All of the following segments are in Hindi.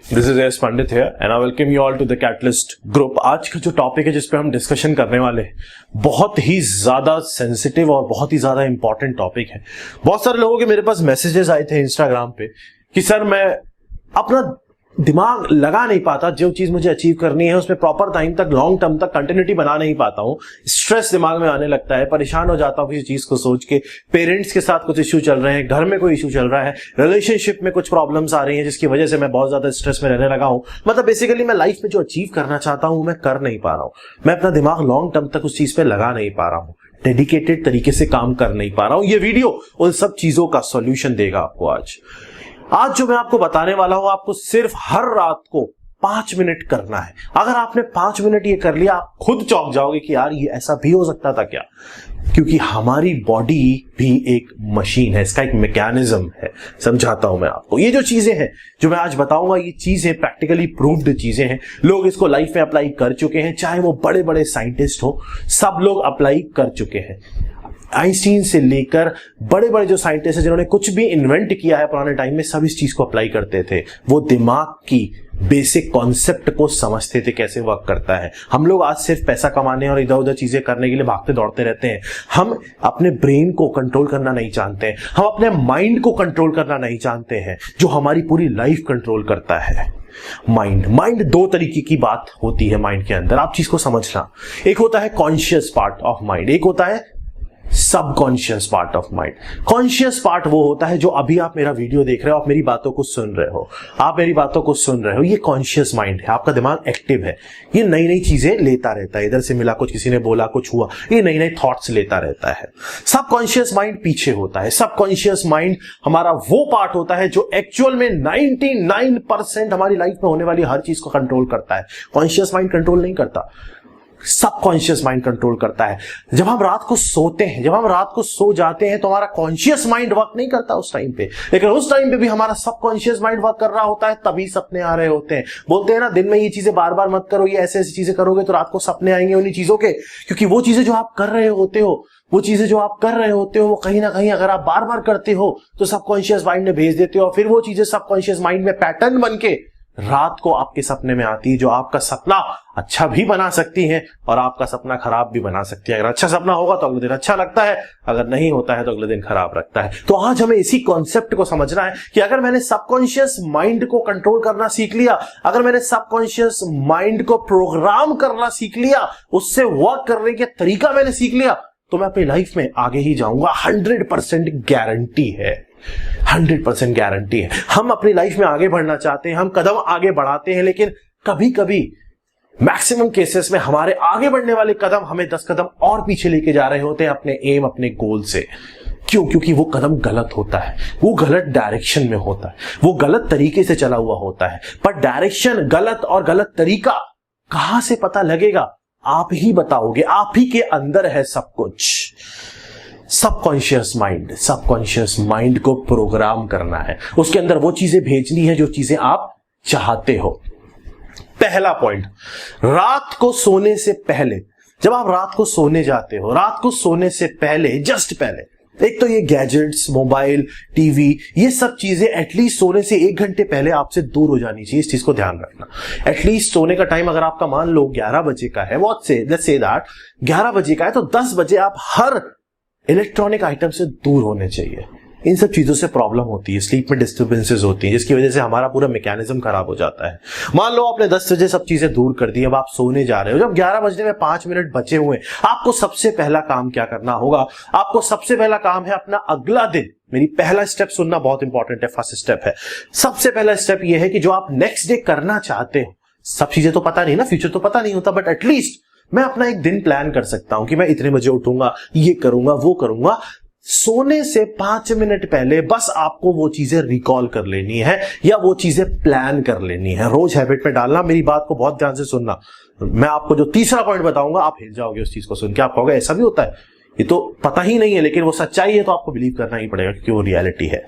This is S Pandit here and I welcome you all to the catalyst group. आज का जो टॉपिक है जिस पे हम डिस्कशन करने वाले हैं बहुत ही ज्यादा सेंसिटिव और बहुत ही ज्यादा इंपॉर्टेंट टॉपिक है। बहुत सारे लोगों के मेरे पास मैसेजेस आए थे इंस्टाग्राम पे कि सर मैं अपना दिमाग लगा नहीं पाता, जो चीज मुझे अचीव करनी है उसमें प्रॉपर टाइम तक लॉन्ग टर्म तक कंटिन्यूटी बना नहीं पाता हूं, स्ट्रेस दिमाग में आने लगता है, परेशान हो जाता हूं किसी चीज को सोच के, पेरेंट्स के साथ कुछ इश्यू चल रहे हैं, घर में कोई इश्यू चल रहा है, रिलेशनशिप में कुछ प्रॉब्लम्स आ रही हैं जिसकी वजह से मैं बहुत ज्यादा स्ट्रेस में रहने लगा हूं। मतलब बेसिकली मैं लाइफ में जो अचीव करना चाहता हूं मैं कर नहीं पा रहा हूं, मैं अपना दिमाग लॉन्ग टर्म तक उस चीज पे लगा नहीं पा रहा हूं, डेडिकेटेड तरीके से काम कर नहीं पा रहा हूं। ये वीडियो उन सब चीजों का सॉल्यूशन देगा आपको। आज जो मैं आपको बताने वाला हूं आपको सिर्फ हर रात को 5 मिनट करना है। अगर आपने 5 मिनट ये कर लिया आप खुद चौंक जाओगे कि यार ये ऐसा भी हो सकता था क्या, क्योंकि हमारी बॉडी भी एक मशीन है, इसका एक मैकेनिज्म है। समझाता हूं मैं आपको। ये जो चीजें हैं जो मैं आज बताऊंगा ये चीजें प्रैक्टिकली प्रूव्ड चीजें हैं, लोग इसको लाइफ में अप्लाई कर चुके हैं, चाहे वो बड़े बड़े साइंटिस्ट हो, सब लोग अप्लाई कर चुके हैं। आइंस्टीन से लेकर बड़े बड़े जो साइंटिस्ट हैं जिन्होंने कुछ भी इन्वेंट किया है पुराने टाइम में, सब इस चीज को अप्लाई करते थे। वो दिमाग की बेसिक कॉन्सेप्ट को समझते थे कैसे वर्क करता है। हम लोग आज सिर्फ पैसा कमाने और इधर उधर चीजें करने के लिए भागते दौड़ते रहते हैं। हम अपने ब्रेन को कंट्रोल करना नहीं जानते हैं, हम अपने माइंड को कंट्रोल करना नहीं जानते हैं, जो हमारी पूरी लाइफ कंट्रोल करता है। माइंड दो तरीके की बात होती है माइंड के अंदर, आप चीज को समझना। एक होता है कॉन्शियस पार्ट ऑफ माइंड, एक होता है subconscious part of mind. Conscious part वो होता है जो अभी आप मेरा वीडियो देख रहे हो, आप मेरी बातों को सुन रहे हो, आप मेरी बातों को सुन रहे हो, ये कॉन्शियस माइंड है। आपका दिमाग एक्टिव है, ये नई नई चीजें लेता रहता है, इधर से मिला कुछ, किसी ने बोला कुछ हुआ, ये नई नई थॉट्स लेता रहता है। सबकॉन्शियस माइंड पीछे होता है। सबकॉन्शियस माइंड हमारा वो पार्ट होता है जो एक्चुअल में 99% हमारी लाइफ में होने वाली हर चीज को कंट्रोल करता है। कॉन्शियस माइंड कंट्रोल नहीं करता, सबकॉन्शियस माइंड कंट्रोल करता है। जब हम रात को सोते हैं, जब हम रात को सो जाते हैं तो हमारा कॉन्शियस माइंड वर्क नहीं करता उस टाइम पे, लेकिन उस टाइम पे भी हमारा सबकॉन्शियस माइंड वर्क कर रहा होता है, तभी सपने आ रहे होते हैं। बोलते हैं ना दिन में ये चीजें बार बार मत करो, ये ऐसे ऐसी चीजें करोगे तो रात को सपने आएंगे उन्हीं चीजों के, क्योंकि वो चीजें जो आप कर रहे होते हो, वो चीजें जो आप कर रहे होते हो वो कहीं ना कहीं अगर आप बार बार करते हो तो सबकॉन्शियस माइंड में भेज देते हो, फिर वो चीजें सबकॉन्शियस माइंड में पैटर्न बन के रात को आपके सपने में आती है, जो आपका सपना अच्छा भी बना सकती है और आपका सपना खराब भी बना सकती है। अगर अच्छा सपना होगा तो अगले दिन अच्छा लगता है, अगर नहीं होता है तो अगले दिन खराब लगता है। तो आज हमें इसी कॉन्सेप्ट को समझना है कि अगर मैंने सबकॉन्शियस माइंड को कंट्रोल करना सीख लिया, अगर मैंने सबकॉन्शियस माइंड को प्रोग्राम करना सीख लिया, उससे वर्क करने के तरीका मैंने सीख लिया, तो मैं अपनी लाइफ में आगे ही जाऊंगा। 100% गारंटी है, 100% गारंटी है। हम अपनी लाइफ में आगे बढ़ना चाहते हैं, हम कदम आगे बढ़ाते हैं, लेकिन कभी कभी मैक्सिमम केसेस में हमारे आगे बढ़ने वाले कदम हमें 10 कदम और पीछे लेके जा रहे होते हैं अपने एम, अपने गोल से। क्यों? क्योंकि वो कदम गलत होता है, वो गलत डायरेक्शन में होता है, वो गलत तरीके से चला हुआ होता है। पर डायरेक्शन गलत और गलत तरीका कहां से पता लगेगा? आप ही बताओगे, आप ही के अंदर है सब कुछ। सबकॉन्शियस माइंड को प्रोग्राम करना है, उसके अंदर वो चीजें भेजनी है जो चीजें आप चाहते हो। पहला पॉइंट, रात को सोने से पहले, जब आप रात को सोने जाते हो, रात को सोने से पहले, जस्ट पहले, एक तो ये गैजेट्स, मोबाइल, टीवी, ये सब चीजें एटलीस्ट सोने से 1 घंटे पहले आपसे दूर हो जानी चाहिए। इस चीज को ध्यान रखना। एटलीस्ट सोने का टाइम अगर आपका मान लो 11 बजे का है, लेट्स से दैट 11 बजे का है, तो 10 बजे आप हर इलेक्ट्रॉनिक आइटम से दूर होने चाहिए। इन सब चीजों से प्रॉब्लम होती है, स्लीप में डिस्टर्बेंसेस होती हैं, जिसकी वजह से हमारा पूरा मैकेनिज्म खराब हो जाता है। मान लो आपने 10 बजे सब चीजें दूर कर दी, अब आप सोने जा रहे हो, जब 11 बजने में 5 मिनट बचे हुए, आपको सबसे पहला काम क्या करना होगा? आपको सबसे पहला काम है अपना अगला दिन, मेरी पहला स्टेप सुनना बहुत इंपॉर्टेंट है, फर्स्ट स्टेप है। सबसे पहला स्टेप यह है कि जो आप नेक्स्ट डे करना चाहते हो, सब चीजें तो पता नहीं ना, फ्यूचर तो पता नहीं होता, बट एटलीस्ट मैं अपना एक दिन प्लान कर सकता हूं कि मैं इतने बजे उठूंगा, ये करूंगा, वो करूंगा। सोने से 5 मिनट पहले बस आपको वो चीजें रिकॉल कर लेनी है या वो चीजें प्लान कर लेनी है, रोज हैबिट में डालना। मेरी बात को बहुत ध्यान से सुनना, मैं आपको जो तीसरा पॉइंट बताऊंगा आप हिल जाओगे उस चीज को सुन के, आप कहोगे ऐसा भी होता है, ये तो पता ही नहीं है, लेकिन वो सच्चाई है तो आपको बिलीव करना ही पड़ेगा क्योंकि वो रियलिटी है।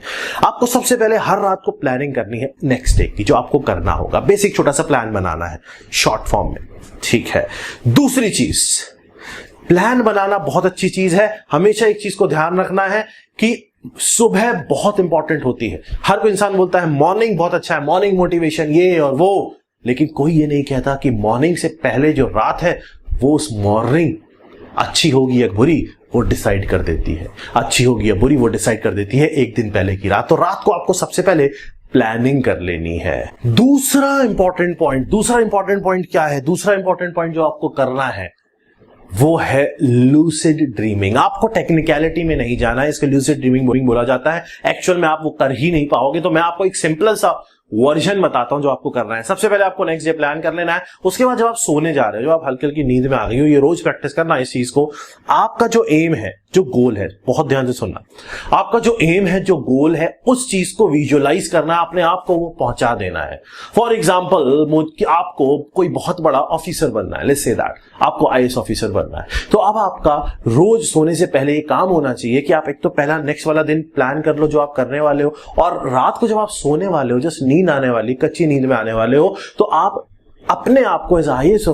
आपको सबसे पहले हर रात को प्लानिंग करनी है नेक्स्ट डे की, जो आपको करना होगा। बेसिक छोटा सा प्लान बनाना है शॉर्ट फॉर्म में, ठीक है। दूसरी चीज, प्लान बनाना बहुत अच्छी चीज है। हमेशा एक चीज को ध्यान रखना है कि सुबह बहुत इंपॉर्टेंट होती है। हर कोई इंसान बोलता है मॉर्निंग बहुत अच्छा है, मॉर्निंग मोटिवेशन ये और वो, लेकिन कोई ये नहीं कहता कि मॉर्निंग से पहले जो रात है वो उस मॉर्निंग अच्छी होगी या बुरी वो डिसाइड कर देती है। अच्छी होगी या बुरी वो डिसाइड कर देती है एक दिन पहले की रात। तो रात को आपको सबसे पहले प्लानिंग कर लेनी है। दूसरा इंपॉर्टेंट पॉइंट क्या है? दूसरा इंपॉर्टेंट पॉइंट जो आपको करना है वो है लूसिड ड्रीमिंग। आपको टेक्निकलिटी में नहीं जाना है, इसको लूसिड ड्रीमिंग बोला जाता है। एक्चुअल में आप वो कर ही नहीं पाओगे, तो मैं आपको एक सिंपल सा वर्जन बताता हूं जो आपको करना है। सबसे पहले आपको नेक्स्ट डे प्लान कर लेना है। उसके बाद जब आप सोने जा रहे हो, जो आप हल्की हल्की नींद में आ गई हो, ये रोज प्रैक्टिस करना इस चीज को। आपका जो एम है, जो गोल है, बहुत ध्यान से सुनना, आपका जो एम है, जो गोल है, उस चीज को विजुअलाइज करना, अपने आप को वो पहुंचा देना है। फॉर एग्जाम्पल आपको कोई बहुत बड़ा ऑफिसर बनना है, लेट्स से दैट आपको आईएएस ऑफिसर बनना है। तो अब आपका रोज सोने से पहले ये काम होना चाहिए कि आप एक तो पहला नेक्स्ट वाला दिन प्लान कर लो जो आप करने वाले हो, और रात को जब आप सोने वाले हो, जस्ट नींद आने वाली, कच्ची नींद में आने वाले हो, तो आप अपने आप को as IAS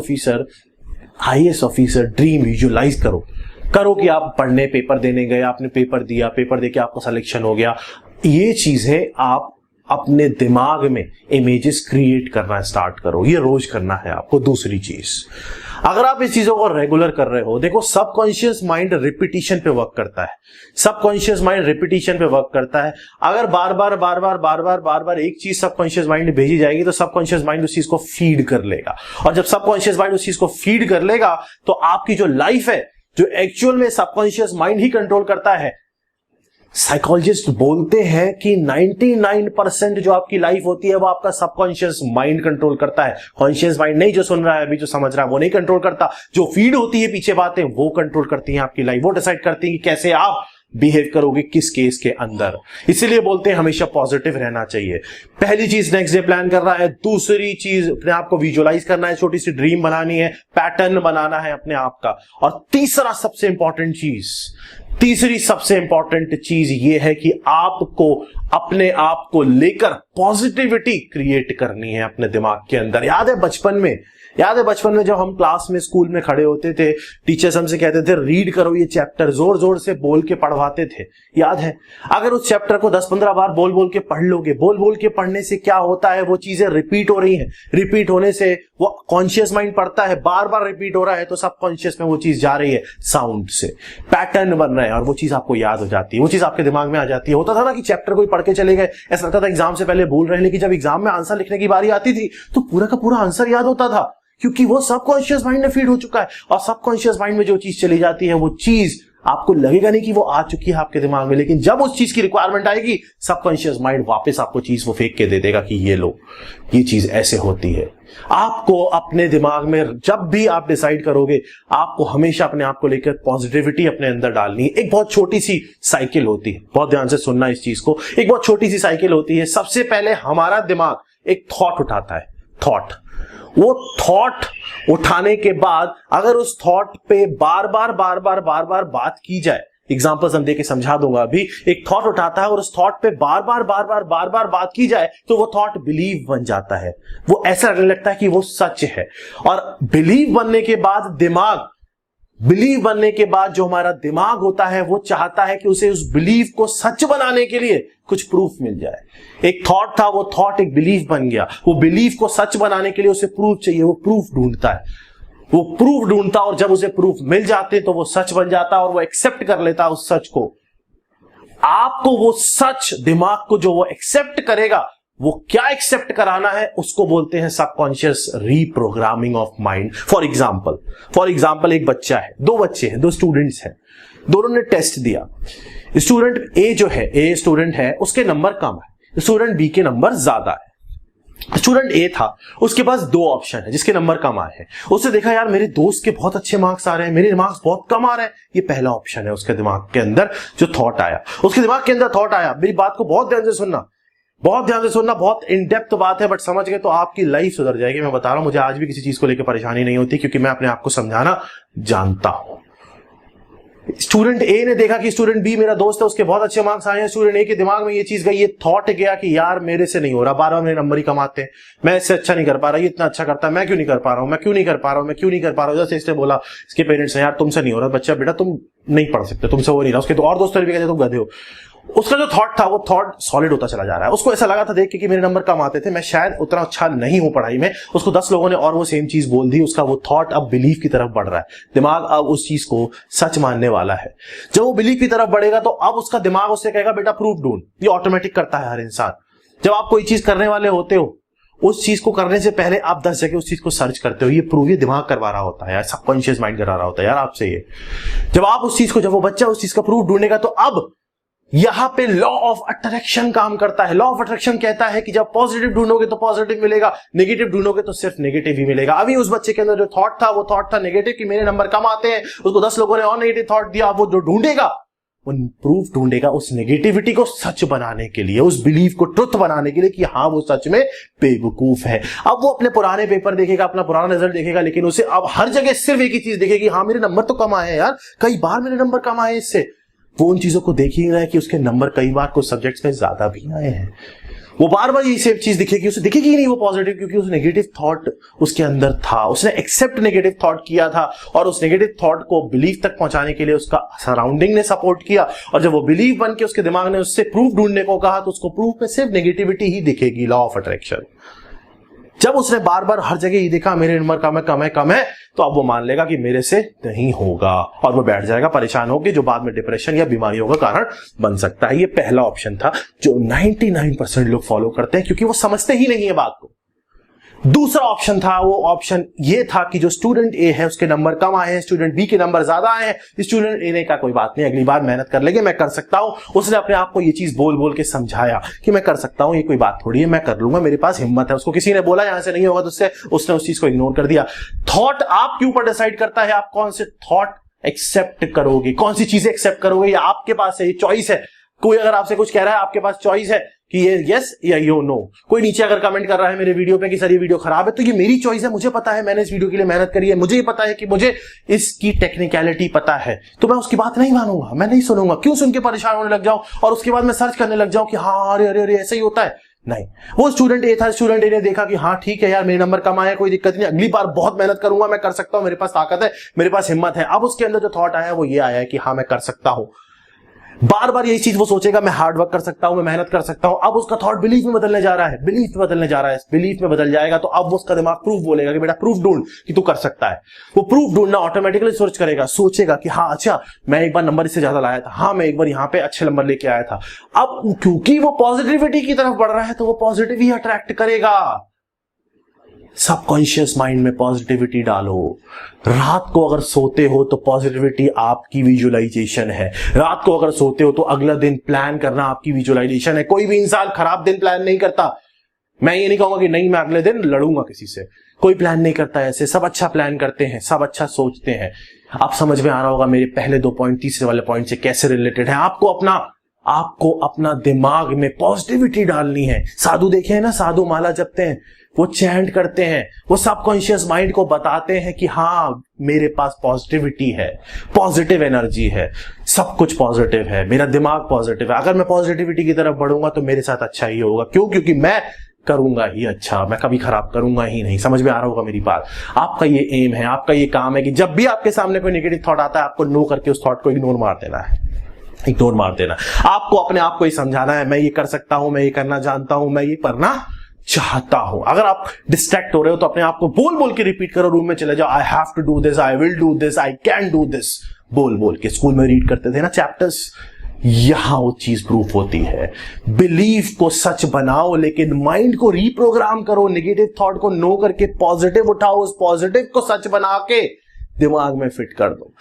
officer dream visualise करो कि आप पढ़ने पेपर देने गए, आपने पेपर दिया, पेपर देके आपका सिलेक्शन हो गया। ये चीजें आप अपने दिमाग में इमेजेस क्रिएट करना स्टार्ट करो। ये रोज करना है आपको। दूसरी चीज, अगर आप इस चीजों को रेगुलर कर रहे हो, देखो सबकॉन्शियस माइंड रिपीटिशन पे वर्क करता है। सबकॉन्शियस माइंड रिपीटिशन पे वर्क करता है। अगर बार बार एक चीज सबकॉन्शियस माइंड में भेजी जाएगी तो सबकॉन्शियस माइंड उस चीज को फीड कर लेगा, और जब सबकॉन्शियस माइंड उस चीज को फीड कर लेगा तो आपकी जो लाइफ है, जो एक्चुअल में सबकॉन्शियस माइंड ही कंट्रोल करता है। साइकोलॉजिस्ट बोलते हैं कि 99% जो आपकी लाइफ होती है वो आपका सबकॉन्शियस माइंड कंट्रोल करता है। कॉन्शियस माइंड नहीं, जो सुन रहा है अभी, जो समझ रहा है, वो नहीं कंट्रोल करता। जो फीड होती है पीछे बातें, वो कंट्रोल करती हैं आपकी लाइफ। वो डिसाइड करती हैं कि कैसे आप बिहेव करोगे किस केस के अंदर। इसीलिए बोलते हैं हमेशा पॉजिटिव रहना चाहिए। पहली चीज नेक्स्ट डे प्लान करना है। दूसरी चीज अपने आप को विजुअलाइज करना है, छोटी सी ड्रीम बनानी है, पैटर्न बनाना है अपने आप का। और तीसरी सबसे इंपॉर्टेंट चीज ये है कि आपको अपने आप को लेकर पॉजिटिविटी क्रिएट करनी है अपने दिमाग के अंदर। याद है बचपन में जब हम क्लास में, स्कूल में खड़े होते थे, टीचर्स हमसे कहते थे रीड करो ये चैप्टर, जोर जोर से बोल के पढ़वाते थे, याद है? अगर उस चैप्टर को 10-15 बार बोल बोल के पढ़ लोगे, बोल बोल के पढ़ने से क्या होता है, वो चीजें रिपीट हो रही हैं। रिपीट होने से वो कॉन्शियस माइंड पढ़ता है, बार बार रिपीट हो रहा है, तो सबकॉन्शियस में वो चीज जा रही है साउंड से, पैटर्न बन रहा है, और वो चीज आपको याद हो जाती है, वो चीज आपके दिमाग में आ जाती है। होता था ना कि चैप्टर कोई पढ़ के चले गए, ऐसा लगता था एग्जाम से पहले भूल रहे हैं, लेकिन जब एग्जाम में आंसर लिखने की बारी आती थी तो पूरा का पूरा आंसर याद होता था, क्योंकि वो सबकॉन्शियस माइंड में फीड हो चुका है। और सबकॉन्शियस माइंड में जो चीज चली जाती है, वो चीज आपको लगेगा नहीं कि वो आ चुकी है आपके दिमाग में, लेकिन जब उस चीज की रिक्वायरमेंट आएगी, सबकॉन्शियस माइंड वापस आपको चीज वो फेंक के दे देगा कि ये लो, ये चीज ऐसे होती है। आपको अपने दिमाग में जब भी आप डिसाइड करोगे, आपको हमेशा अपने आप को लेकर पॉजिटिविटी अपने अंदर डालनी है। एक बहुत छोटी सी साइकिल होती है, बहुत ध्यान से सुनना इस चीज को। एक बहुत छोटी सी साइकिल होती है। सबसे पहले हमारा दिमाग एक थॉट उठाता है, वो थॉट उठाने के बाद अगर उस थॉट पे बार बार बात की जाए, एग्जांपल्स हम देके समझा दूंगा अभी। एक थॉट उठाता है और उस थॉट पे बार बार बात की जाए तो वो थॉट बिलीव बन जाता है। वो ऐसा लगने लगता है कि वो सच है। और बिलीव बनने के बाद जो हमारा दिमाग होता है, वो चाहता है कि उसे उस बिलीव को सच बनाने के लिए कुछ प्रूफ मिल जाए। एक थॉट था, वो थॉट एक बिलीव बन गया। वो बिलीव को सच बनाने के लिए उसे प्रूफ चाहिए, वो प्रूफ ढूंढता है। और जब उसे प्रूफ मिल जाते तो वो सच बन जाता है और वो एक्सेप्ट कर लेता है उस सच को। आपको वो सच, दिमाग को जो वो एक्सेप्ट करेगा, वो क्या एक्सेप्ट कराना है, उसको बोलते हैं subconscious reprogramming of mind. For example एक बच्चा है, दो स्टूडेंट्स हैं, दोनों ने टेस्ट दिया। स्टूडेंट ए स्टूडेंट है, उसके नंबर कम है, स्टूडेंट बी के नंबर ज्यादा है। स्टूडेंट ए था, उसके पास 2 ऑप्शन है जिसके नंबर कम आए हैं। उसने देखा यार मेरे दोस्त के बहुत अच्छे मार्क्स आ रहे हैं, मेरे मार्क्स बहुत कम आ रहे हैं, ये पहला ऑप्शन है। उसके दिमाग के अंदर जो थॉट आया, मेरी बात को बहुत ध्यान से सुनना, बहुत इन डेप्थ बात है, बट समझ गए तो आपकी लाइफ सुधर जाएगी। मैं बता रहा हूं, मुझे आज भी किसी चीज को लेकर परेशानी नहीं होती, क्योंकि मैं अपने आप को समझाना जानता हूं। स्टूडेंट ए ने देखा कि स्टूडेंट बी मेरा दोस्त है, उसके बहुत अच्छे मार्क्स आए हैं। स्टूडेंट ए के दिमाग में ये चीज गई, ये थॉट गया कि यार मेरे से नहीं हो रहा, बार-बार मेरे नंबर ही कमाते हैं, मैं इससे अच्छा नहीं कर पा रहा, ये इतना अच्छा करता है, मैं क्यों नहीं कर पा रहा हूं। जैसे इसने बोला, इसके पेरेंट्स ने, यार तुमसे नहीं हो रहा बच्चा, बेटा तुम नहीं पढ़ सकते, तुमसे हो नहीं रहा। उसके तो और दोस्तों ने भी कहते तुम गधे हो। उसका जो थॉट था वो थॉट सॉलिड होता चला जा रहा है। उसको ऐसा लगा था देख के कि मेरे नंबर कम आते थे, मैं शायद उतना अच्छा नहीं हूं पढ़ाई में। उसको 10 लोगों ने और वो सेम चीज बोल दी, उसका वो थॉट अब बिलीफ की तरफ बढ़ रहा है। दिमाग अब उस चीज को सच मानने वाला है। जब वो बिलीफ की तरफ बढ़ेगा तो अब उसका दिमाग उससे कहेगा बेटा प्रूफ ढूंढ। ये ऑटोमेटिक करता है हर इंसान। जब आप कोई चीज करने वाले होते हो, उस चीज को करने से पहले आप 10 जगह उस चीज को सर्च करते हो। ये प्रूव ये दिमाग करवा रहा होता है यार, सबकॉन्शियस माइंड करा रहा होता है यार आपसे ये। जब आप उस चीज को, जब वो बच्चा उस चीज का प्रूफ ढूंढेगा तो अब यहां पे लॉ ऑफ अट्रैक्शन काम करता है। लॉ ऑफ अट्रैक्शन कहता है कि जब पॉजिटिव ढूंढोगे तो पॉजिटिव मिलेगा, नेगेटिव ढूंढोगे तो सिर्फ नेगेटिव ही मिलेगा। अभी उस बच्चे के अंदर जो थॉट था वो थॉट था नेगेटिव कि मेरे नंबर कम आते हैं। उसको 10 लोगों ने और नेगेटिव थॉट दिया। वो जो ढूंढेगा वो प्रूफ ढूंढेगा उस नेगेटिविटी को सच बनाने के लिए, उस बिलीफ को ट्रुथ बनाने के लिए कि हाँ वो सच में बेवकूफ है। अब वो अपने पुराने पेपर देखेगा, अपना पुराना रिजल्ट देखेगा, लेकिन उसे अब हर जगह सिर्फ एक ही चीज दिखेगी, हाँ मेरे नंबर तो कम आए हैं यार, कई बार मेरे नंबर कम आए इससे। वो उन चीजों को देख ही रहा है कि उसके नंबर कई बार कुछ सब्जेक्ट्स में ज्यादा भी आए हैं। वो बार बार यही सेम चीज दिखेगी, उसे दिखेगी ही नहीं वो पॉजिटिव, क्योंकि उस नेगेटिव थॉट उसके अंदर था। उसने एक्सेप्ट नेगेटिव थॉट किया था और उस नेगेटिव थॉट को बिलीफ तक पहुंचाने के लिए उसका सराउंडिंग ने सपोर्ट किया। और जब वो बिलीफ बन के उसके दिमाग ने उससे प्रूफ ढूंढने को कहा तो उसको प्रूफ में सिर्फ नेगेटिविटी ही दिखेगी, लॉ ऑफ अट्रैक्शन। जब उसने बार बार हर जगह ये देखा मेरे नंबर कम है, तो अब वो मान लेगा कि मेरे से नहीं होगा और वो बैठ जाएगा परेशान होकर, जो बाद में डिप्रेशन या बीमारियों का कारण बन सकता है। ये पहला ऑप्शन था जो 99% लोग फॉलो करते हैं, क्योंकि वो समझते ही नहीं है बात को। दूसरा ऑप्शन था, वो ऑप्शन ये था कि जो स्टूडेंट ए है उसके नंबर कम आए हैं, स्टूडेंट बी के नंबर ज्यादा आए हैं। स्टूडेंट ए ने कहा कोई बात नहीं, अगली बार मेहनत कर लेंगे, मैं कर सकता हूं। उसने अपने आप को ये चीज बोल बोल के समझाया कि मैं कर सकता हूं, ये कोई बात थोड़ी है, मैं कर लूंगा, मेरे पास हिम्मत है। उसको किसी ने बोला यहां से नहीं होगा तो उसने उस चीज को इग्नोर कर दिया। थॉट आपके ऊपर डिसाइड करता है आप कौन से थॉट एक्सेप्ट करोगे, कौन सी चीजें एक्सेप्ट करोगे। ये आपके पास है, ये चॉइस है। कोई अगर आपसे कुछ कह रहा है, आपके पास चॉइस है कि ये यस या यो नो। कोई नीचे अगर कमेंट कर रहा है मेरे वीडियो पे कि सर ये वीडियो खराब है, तो ये मेरी चॉइस है, मुझे पता है, मैंने इस वीडियो के लिए मेहनत करी है, मुझे ये पता है कि मुझे इसकी टेक्निकलिटी पता है, तो मैं उसकी बात नहीं मानूंगा, मैं नहीं सुनूंगा। क्यों सुन के परेशान होने लग जाऊं और उसके बाद मैं सर्च करने लग जाऊं कि हाँ अरे अरे अरे ऐसा ही होता है। नहीं, वो स्टूडेंट ए था, स्टूडेंट ए ने देखा कि हाँ ठीक है यार मेरे नंबर कम आए, कोई दिक्कत नहीं, अगली बार बहुत मेहनत करूंगा, मैं कर सकता हूं, मेरे पास ताकत है, मेरे पास हिम्मत है। अब उसके अंदर जो थॉट आया वो ये आया है कि हाँ मैं कर सकता हूं। बार बार यही चीज वो सोचेगा, मैं हार्ड वर्क कर सकता हूं, मैं मेहनत कर सकता हूं। अब उसका थॉट बिलीफ में बदलने जा रहा है, बिलीफ में बदलने जा रहा है, बिलीफ में बदल जाएगा तो अब उसका दिमाग प्रूफ बोलेगा कि बेटा प्रूफ ढूंढ कि तू कर सकता है। वो प्रूफ ढूंढना ऑटोमेटिकली सर्च करेगा, सोचेगा कि हाँ अच्छा मैं एक बार नंबर इससे ज्यादा लाया था, हाँ मैं एक बार यहाँ पे अच्छे नंबर लेके आया था। अब क्योंकि वो पॉजिटिविटी की तरफ बढ़ रहा है तो वो पॉजिटिव ही अट्रैक्ट करेगा। सबकॉन्शियस माइंड में पॉजिटिविटी डालो। रात को अगर सोते हो तो पॉजिटिविटी आपकी विजुअलाइजेशन है। रात को अगर सोते हो तो अगला दिन प्लान करना आपकी विजुअलाइजेशन है। कोई भी इंसान खराब दिन प्लान नहीं करता। मैं ये नहीं कहूंगा कि नहीं मैं अगले दिन लड़ूंगा किसी से, कोई प्लान नहीं करता ऐसे। सब अच्छा प्लान करते हैं, सब अच्छा सोचते हैं। आप समझ में आ रहा होगा मेरे पहले 2 पॉइंट तीसरे वाले पॉइंट से कैसे रिलेटेड है। आपको अपना दिमाग में पॉजिटिविटी डालनी है। साधु देखे हैं ना, साधु माला जपते हैं, वो चैंट करते हैं, वो सबकॉन्शियस माइंड को बताते हैं कि हाँ मेरे पास पॉजिटिविटी है, पॉजिटिव एनर्जी है, सब कुछ पॉजिटिव है, मेरा दिमाग पॉजिटिव है। अगर मैं पॉजिटिविटी की तरफ बढ़ूंगा तो मेरे साथ अच्छा ही होगा। क्यों? क्योंकि मैं करूंगा ही अच्छा, मैं कभी खराब करूंगा ही नहीं। समझ में आ रहा होगा मेरी बात। आपका ये एम है, आपका ये काम है कि जब भी आपके सामने कोई नेगेटिव थॉट आता है आपको नो करके उस थॉट को इग्नोर मार देना है। इग्नोर मार देना। आपको अपने आप को ही समझाना है मैं ये कर सकता हूं, मैं ये करना जानता हूं, मैं ये करना चाहता हूं। अगर आप डिस्ट्रैक्ट हो रहे हो तो अपने आप को बोल बोल के रिपीट करो। रूम में चले जाओ, I have to do this, I will do this, I can do this, बोल बोल के। स्कूल में रीड करते थे ना चैप्टर्स, यहां वो चीज प्रूफ होती है। बिलीफ को सच बनाओ, लेकिन माइंड को रीप्रोग्राम करो। नेगेटिव थॉट को नो करके पॉजिटिव उठाओ, उस पॉजिटिव को सच बना के दिमाग में फिट कर दो।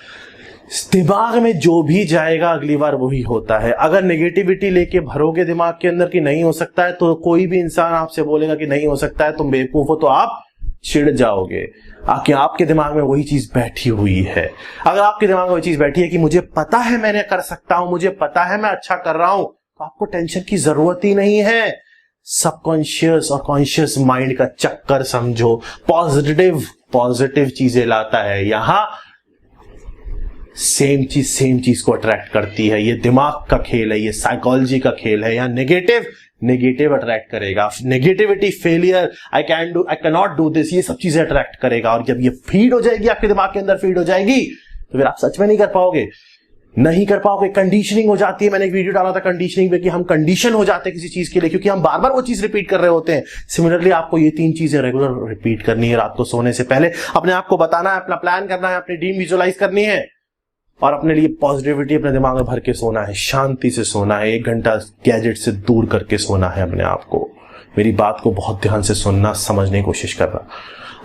दिमाग में जो भी जाएगा अगली बार वही होता है। अगर नेगेटिविटी लेके भरोगे दिमाग के अंदर कि नहीं हो सकता है, तो कोई भी इंसान आपसे बोलेगा कि नहीं हो सकता है, तुम बेवकूफ हो, तो आप चिढ़ जाओगे। आपके दिमाग में वही चीज बैठी हुई है। अगर आपके दिमाग में वही चीज बैठी है कि मुझे पता है मैंने कर सकता हूं, मुझे पता है मैं अच्छा कर रहा हूं, तो आपको टेंशन की जरूरत ही नहीं है। सबकॉन्शियस और कॉन्शियस माइंड का चक्कर समझो। पॉजिटिव चीजें लाता है। यहां सेम चीज को अट्रैक्ट करती है। ये दिमाग का खेल है, ये साइकोलॉजी का खेल है। या नेगेटिव अट्रैक्ट करेगा। Negativity, failure, I can not do this, ये सब चीजें अट्रैक्ट करेगा। और जब ये फीड हो जाएगी आपके दिमाग के अंदर, फीड हो जाएगी, तो फिर आप सच में नहीं कर पाओगे। नहीं कर पाओगे, कंडीशनिंग हो जाती है। मैंने एक वीडियो डाला था कंडीशनिंग पे कि हम कंडीशन हो जाते हैं किसी चीज के लिए, क्योंकि हम बार बार वो चीज रिपीट कर रहे होते हैं। सिमिलरली आपको ये 3 चीजें रेगुलर रिपीट करनी है। रात को सोने से पहले अपने आप को बताना है, अपना प्लान करना है, अपनी ड्रीम विजुअलाइज करनी है और अपने लिए पॉजिटिविटी अपने दिमाग में भर के सोना है, शांति से सोना है, 1 घंटा गैजेट से दूर करके सोना है अपने आप को। मेरी बात को बहुत ध्यान से सुनना, समझने की कोशिश करना।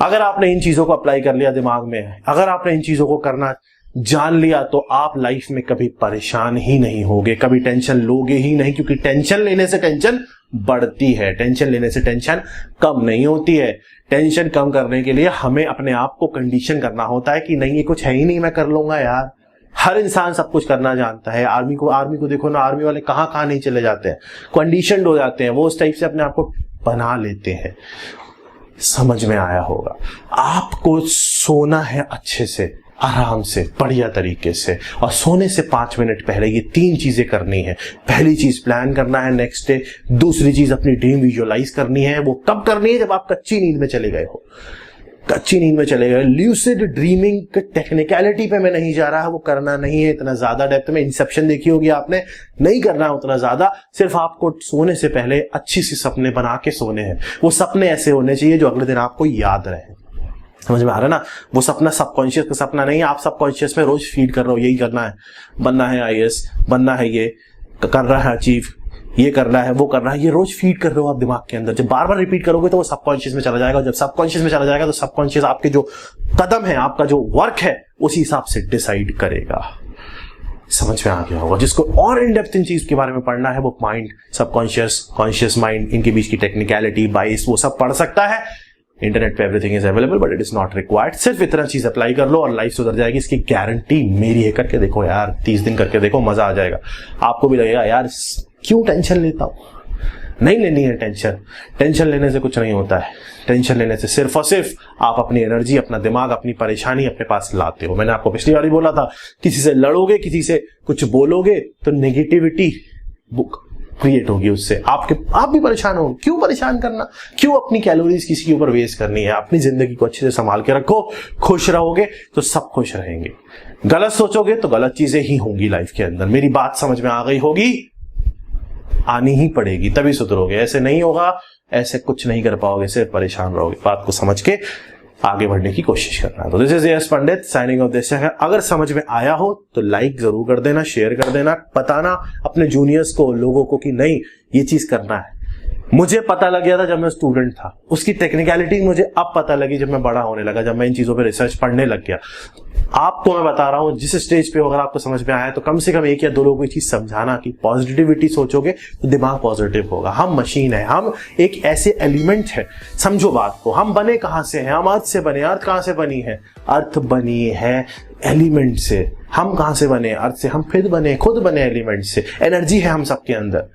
अगर आपने इन चीजों को अप्लाई कर लिया दिमाग में, अगर आपने इन चीजों को करना जान लिया, तो आप लाइफ में कभी परेशान ही नहीं होगे, कभी टेंशन लोगे ही नहीं, क्योंकि टेंशन लेने से टेंशन बढ़ती है, टेंशन लेने से टेंशन कम नहीं होती है। टेंशन कम करने के लिए हमें अपने आप को कंडीशन करना होता है कि नहीं, ये कुछ है ही नहीं, मैं कर लूंगा यार। हर इंसान सब कुछ करना जानता है। आर्मी को देखो ना, आर्मी वाले कहां नहीं चले जाते हैं, कंडीशनड हो जाते हैं, वो उस टाइप से अपने आप को बना लेते हैं। समझ में आया होगा। आपको सोना है अच्छे से, आराम से, बढ़िया तरीके से, और सोने से 5 मिनट पहले ये 3 चीजें करनी है। पहली चीज प्लान करना है नेक्स्ट डे, दूसरी चीज अपनी ड्रीम विजुअलाइज करनी है। वो कब करनी है? जब आप कच्ची नींद में चले गए हो, कच्ची नींद में चले गए। ल्यूसिड ड्रीमिंग के टेक्निकलिटी पे मैं नहीं जा रहा, वो करना नहीं है इतना ज्यादा डेप्थ में। इंसेप्शन देखी होगी आपने, नहीं करना है उतना ज्यादा। सिर्फ आपको सोने से पहले अच्छी सी सपने बना के सोने हैं। वो सपने ऐसे होने चाहिए जो अगले दिन आपको याद रहे। समझ में आ रहा है ना? वो सपना सबकॉन्शियस का सपना नहीं है, आप सबकॉन्शियस में रोज फीड कर रहे हो, यही करना है, बनना है IAS, बनना है, ये कर रहा है अचीव, ये करना है, वो करना है, ये रोज फीड कर रहे हो आप दिमाग के अंदर। जब बार बार रिपीट करोगे तो वो सबकॉन्शियस में चला जाएगा। जब सबकॉन्शियस में चला जाएगा तो सबकॉन्शियस आपके जो कदम है, आपका जो वर्क है, उसी हिसाब से डिसाइड करेगा। समझ में आ गया होगा। जिसको और इन डेप्थ इन चीज के बारे में पढ़ना है, वो माइंड, सबकॉन्शियस, कॉन्शियस माइंड, इनके बीच की टेक्निकलिटी, बाइस, वो सब पढ़ सकता है। इंटरनेट पे everything is available, but it is not required. सिर्फ इतना चीज अप्लाई कर लो और लाइफ सुधर जाएगी, इसकी गारंटी मेरी है। करके देखो यार, 30 दिन करके देखो, मजा आ जाएगा। आपको भी लगेगा यार क्यों टेंशन लेता हूं। नहीं लेनी है टेंशन। टेंशन लेने से कुछ नहीं होता है। टेंशन लेने से सिर्फ और सिर्फ आप अपनी एनर्जी, अपना दिमाग, अपनी परेशानी अपने पास लाते हो। मैंने आपको पिछली बार ही बोला था, किसी से लड़ोगे, किसी से कुछ बोलोगे तो नेगेटिविटी क्रिएट होगी उससे, आप भी परेशान हो। क्यों परेशान करना? क्यों अपनी कैलोरीज किसी के ऊपर वेस्ट करनी है? अपनी जिंदगी को अच्छे से संभाल के रखो। खुश रहोगे तो सब खुश रहेंगे। गलत सोचोगे तो गलत चीजें ही होंगी लाइफ के अंदर। मेरी बात समझ में आ गई होगी? आनी ही पड़ेगी, तभी सुधरोगे। ऐसे नहीं होगा, ऐसे कुछ नहीं कर पाओगे, सिर्फ परेशान रहोगे। बात को समझ के आगे बढ़ने की कोशिश करना है। तो this is yes Pandit signing off this. अगर समझ में आया हो तो लाइक जरूर कर देना, शेयर कर देना, बताना अपने जूनियर्स को, लोगों को कि नहीं, ये चीज करना है। मुझे पता लग गया था जब मैं स्टूडेंट था, उसकी टेक्निकलिटी मुझे अब पता लगी जब मैं बड़ा होने लगा, जब मैं इन चीजों पे रिसर्च पढ़ने लग गया। आपको मैं बता रहा हूं, जिस स्टेज पे हो, अगर आपको समझ में आया तो कम से कम 1 या 2 लोगों को ये चीज समझाना कि पॉजिटिविटी सोचोगे तो दिमाग पॉजिटिव होगा। हम मशीन है, हम एक ऐसे एलिमेंट है। समझो बात को, हम बने कहां से हैं? हम अर्थ से बने। अर्थ कहां से बनी है? अर्थ बनी है एलिमेंट से। हम कहां से बने? अर्थ से। हम खुद बने एलिमेंट से। एनर्जी है हम सबके अंदर।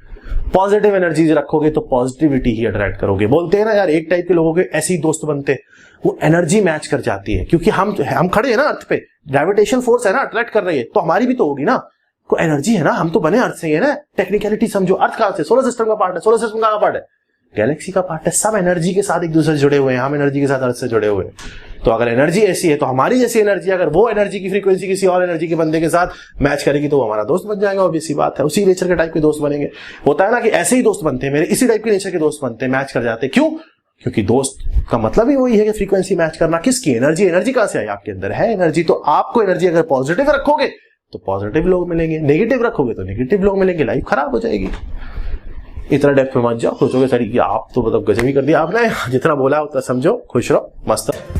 पॉजिटिव एनर्जी रखोगे तो पॉजिटिविटी ही अट्रैक्ट करोगे। बोलते हैं ना यार, एक टाइप के लोगों के ऐसे ही दोस्त बनते, वो एनर्जी मैच कर जाती है, क्योंकि हम खड़े हैं ना अर्थ पे, ग्रेविटेशन फोर्स है ना, अट्रैक्ट कर रही है, तो हमारी भी तो होगी ना। को एनर्जी है ना, हम तो बने अर्थ से ही है ना। टेक्निकलिटी समझो, अर्थ कहां से? सोलर सिस्टम का पार्ट है। सोलर सिस्टम का पार्ट है, गैलेक्सी का पार्ट है। सब एनर्जी के साथ एक दूसरे से जुड़े हुए हैं। हम एनर्जी के साथ अर्थ से जुड़े हुए हैं। तो अगर एनर्जी ऐसी है तो हमारी जैसी एनर्जी, अगर वो एनर्जी की फ्रीक्वेंसी किसी और एनर्जी के बंदे के साथ मैच करेगी तो वो हमारा दोस्त बन जाएगा। ऑब्वियस सी बात है, उसी नेचर के टाइप के दोस्त बनेंगे। होता है ना कि ऐसे ही दोस्त बनते हैं मेरे, इसी टाइप के नेचर के दोस्त बनते हैं, मैच कर जाते हैं। क्यों? क्योंकि दोस्त का मतलब ही वही है कि फ्रीक्वेंसी मैच करना। किसकी? एनर्जी कहां से आई? आपके अंदर है एनर्जी। तो आपको एनर्जी अगर पॉजिटिव रखोगे तो पॉजिटिव लोग मिलेंगे, नेगेटिव रखोगे तो नेगेटिव लोग मिलेंगे, लाइफ खराब हो जाएगी। इतना डेप्थ में मत जाओ, सोचोगे सर आप तो मतलब गजब ही कर दिया आपने। जितना बोला उतना समझो, खुश रहो, मस्त रहो।